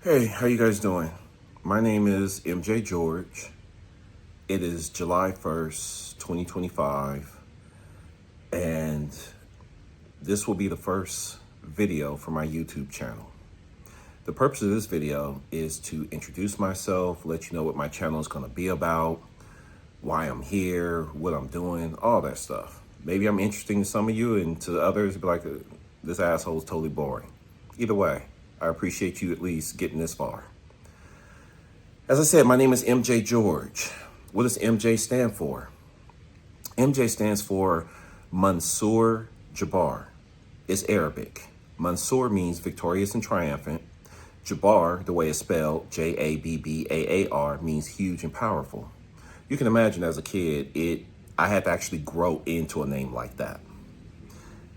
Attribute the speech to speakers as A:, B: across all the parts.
A: Hey, how you guys doing? My name is MJ George. It is July 1st, 2025, and this will be the first video for my YouTube channel. The purpose of this video is to introduce myself, let you know what my channel is going to be about, why I'm here, what I'm doing, all that stuff. Maybe I'm interesting to some of you, and to others, be like, this asshole is totally boring. Either way, I appreciate you at least getting this far. As I said, my name is MJ George. What does MJ stand for? MJ stands for Mansour Jabbar. It's Arabic. Mansour means victorious and triumphant. Jabbar, the way it's spelled, Jabbar, means huge and powerful. You can imagine as a kid, I had to actually grow into a name like that.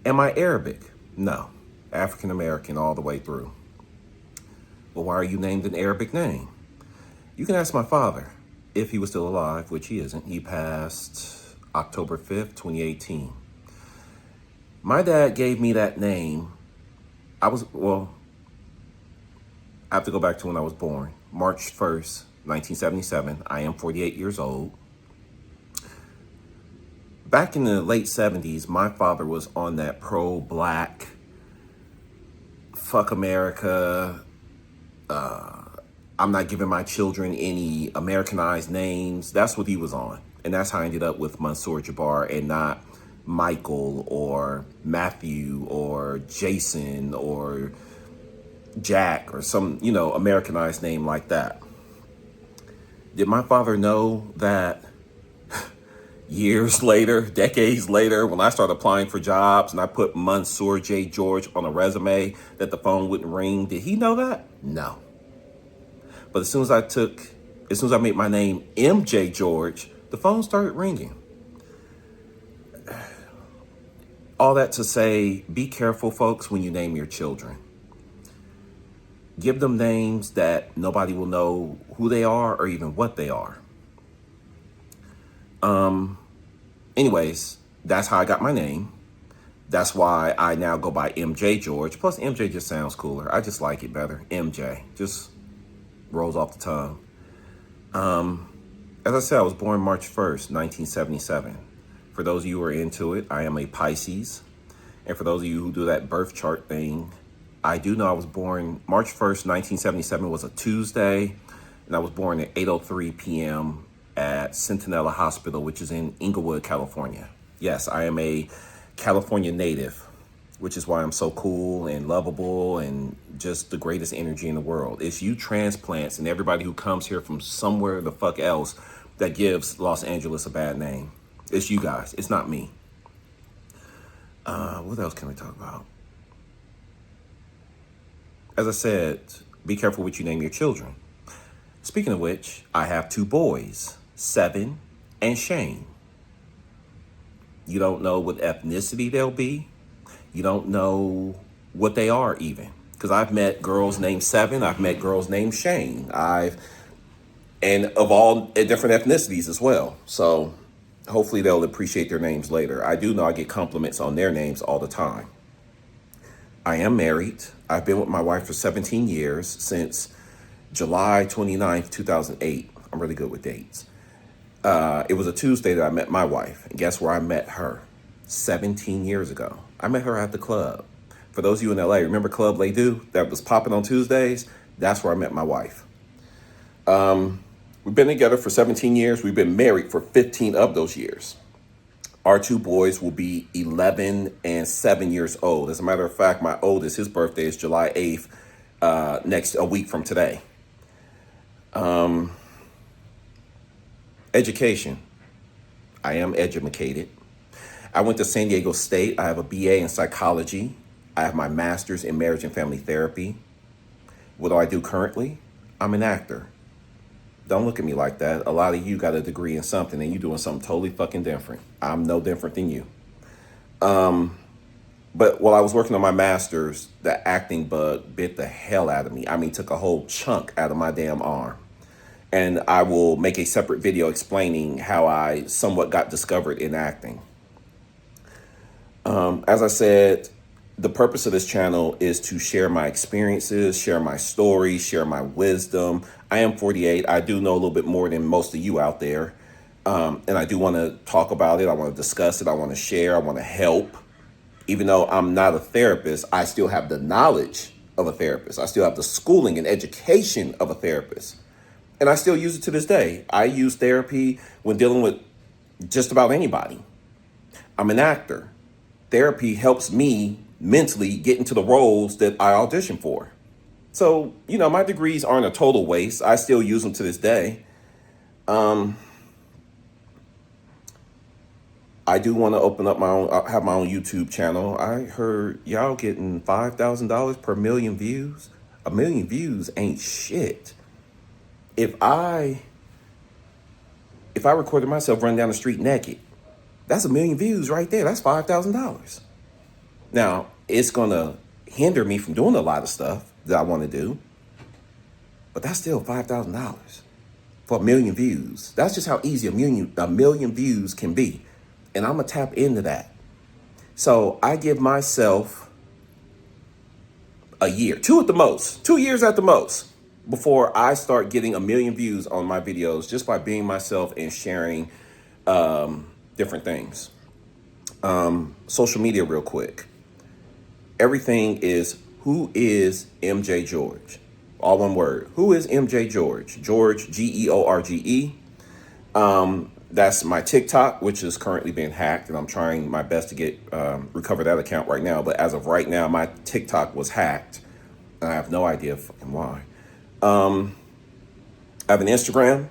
A: Am I Arabic? No. African American all the way through. Well, why are you named an Arabic name? You can ask my father, if he was still alive, which he isn't. He passed October 5th, 2018. My dad gave me that name. I have to go back to when I was born. March 1st, 1977. I am 48 years old. Back in the late 70s, my father was on that pro-black, fuck America, I'm not giving my children any Americanized names. That's what he was on. And that's how I ended up with Mansour Jabbar and not Michael or Matthew or Jason or Jack or some, Americanized name like that. Did my father know that years later, decades later, when I started applying for jobs and I put Mansour J. George on a resume, that the phone wouldn't ring? Did he know that? No. But as soon as I made my name MJ George, the phone started ringing. All that to say, be careful, folks, when you name your children. Give them names that nobody will know who they are or even what they are. Anyways, that's how I got my name. That's why I now go by MJ George. Plus, MJ just sounds cooler. I just like it better. MJ. Just rolls off the tongue. As I said, I was born March 1st, 1977. For those of you who are into it, I am a Pisces. And for those of you who do that birth chart thing, I do know I was born March 1st, 1977 was a Tuesday. And I was born at 8:03 p.m. at Centinela Hospital, which is in Inglewood, California. Yes, I am a California native, which is why I'm so cool and lovable and just the greatest energy in the world. It's you transplants and everybody who comes here from somewhere the fuck else that gives Los Angeles a bad name. It's you guys. It's not me. What else can we talk about? As I said, be careful what you name your children. Speaking of which, I have two boys, Seven and Shane. You don't know what ethnicity they'll be. You don't know what they are even. Because I've met girls named Seven. I've met girls named Shane. And of all different ethnicities as well. So hopefully they'll appreciate their names later. I do know I get compliments on their names all the time. I am married. I've been with my wife for 17 years, since July 29th, 2008. I'm really good with dates. It was a Tuesday that I met my wife. And guess where I met her? 17 years ago. I met her at the club. For those of you in LA, remember Club Les Deux that was popping on Tuesdays? That's where I met my wife. We've been together for 17 years. We've been married for 15 of those years. Our two boys will be 11 and 7 years old. As a matter of fact, my oldest, his birthday is July 8th, a week from today. Education. I am educated. I went to San Diego State. I have a BA in psychology. I have my master's in marriage and family therapy. What do I do currently? I'm an actor. Don't look at me like that. A lot of you got a degree in something and you're doing something totally fucking different. I'm no different than you. But while I was working on my master's, the acting bug bit the hell out of me. I mean, took a whole chunk out of my damn arm. And I will make a separate video explaining how I somewhat got discovered in acting. As I said, the purpose of this channel is to share my experiences, share my stories, share my wisdom. I am 48. I do know a little bit more than most of you out there. And I do want to talk about it. I want to discuss it. I want to share. I want to help. Even though I'm not a therapist, I still have the knowledge of a therapist. I still have the schooling and education of a therapist. And I still use it to this day. I use therapy when dealing with just about anybody. I'm an actor. Therapy helps me mentally get into the roles that I audition for. So, my degrees aren't a total waste. I still use them to this day. I do want to open up have my own YouTube channel. I heard y'all getting $5,000 per million views. A million views ain't shit. If I recorded myself running down the street naked, that's a million views right there. That's $5,000. Now, it's going to hinder me from doing a lot of stuff that I want to do, but that's still $5,000 for a million views. That's just how easy a million views can be. And I'm going to tap into that. So I give myself a year, 2 years at the most, before I start getting a million views on my videos just by being myself and sharing different things. Social media real quick. Everything is, who is MJ George? All one word. Who is MJ George? George, George. That's my TikTok, which is currently being hacked, and I'm trying my best to get recover that account right now. But as of right now, my TikTok was hacked, and I have no idea fucking why. I have an Instagram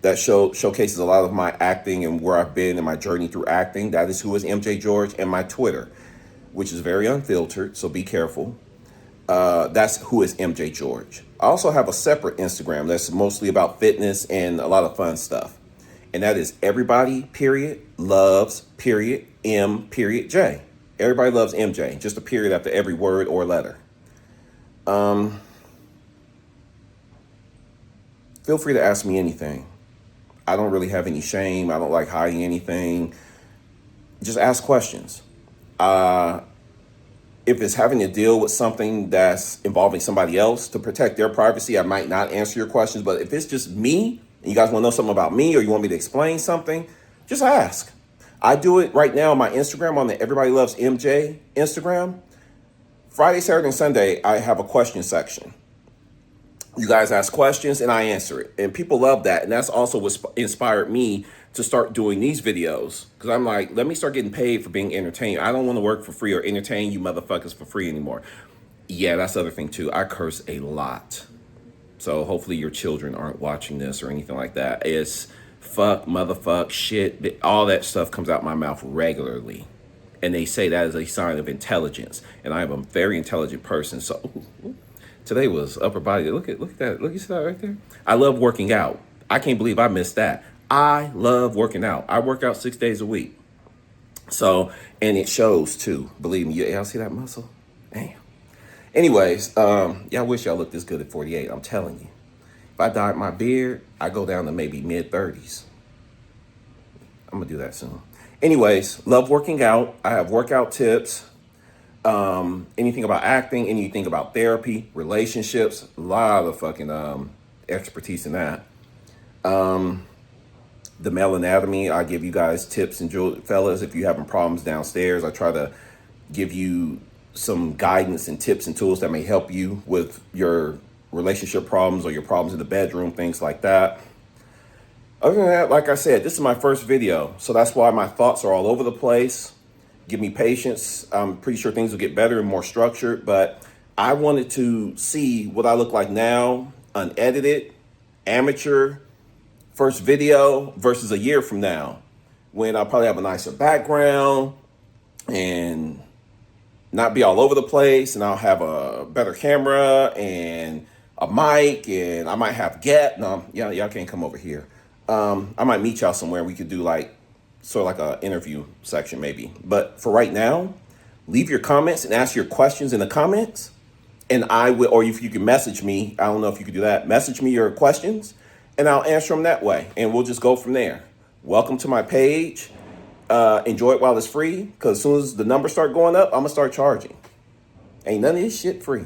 A: that showcases a lot of my acting and where I've been in my journey through acting. That is who is MJ George, and my Twitter, which is very unfiltered, so be careful. That's who is MJ George. I also have a separate Instagram that's mostly about fitness and a lot of fun stuff. And that is everybody, period, loves, period, M, period, J. Everybody loves MJ, just a period after every word or letter. Feel free to ask me anything. I don't really have any shame. I don't like hiding anything. Just ask questions. If it's having to deal with something that's involving somebody else to protect their privacy, I might not answer your questions. But if it's just me, and you guys want to know something about me, or you want me to explain something, just ask. I do it right now on my Instagram, on the Everybody Loves MJ Instagram. Friday, Saturday, and Sunday, I have a question section. You guys ask questions and I answer it. And people love that. And that's also what inspired me to start doing these videos. Because I'm like, let me start getting paid for being entertained. I don't want to work for free or entertain you motherfuckers for free anymore. Yeah, that's the other thing too. I curse a lot. So hopefully your children aren't watching this or anything like that. It's fuck, motherfuck, shit. All that stuff comes out my mouth regularly. And they say that is a sign of intelligence. And I am a very intelligent person. So today was upper body. Look at that. Look, you see that right there? I love working out. I can't believe I missed that. I love working out. I work out 6 days a week. So, and it shows too. Believe me, y'all see that muscle? Damn. Anyways, I wish y'all looked this good at 48. I'm telling you. If I dyed my beard, I go down to maybe mid-30s. I'm going to do that soon. Anyways, love working out. I have workout tips. Anything about acting, anything about therapy, relationships, a lot of fucking expertise in that. The male anatomy, I give you guys tips and fellas, if you're having problems downstairs, I try to give you some guidance and tips and tools that may help you with your relationship problems or your problems in the bedroom, things like that. Other than that, like I said, this is my first video, so that's why my thoughts are all over the place. Give me patience. I'm pretty sure things will get better and more structured, but I wanted to see what I look like now, unedited, amateur, first video versus a year from now, when I'll probably have a nicer background and not be all over the place, and I'll have a better camera and a mic, and I might have y'all can't come over here. I might meet y'all somewhere. We could do like sort of like an interview section maybe. But for right now, leave your comments and ask your questions in the comments. And I will, or if you can message me, I don't know if you could do that. Message me your questions and I'll answer them that way. And we'll just go from there. Welcome to my page. Enjoy it while it's free, because as soon as the numbers start going up, I'm going to start charging. Ain't none of this shit free.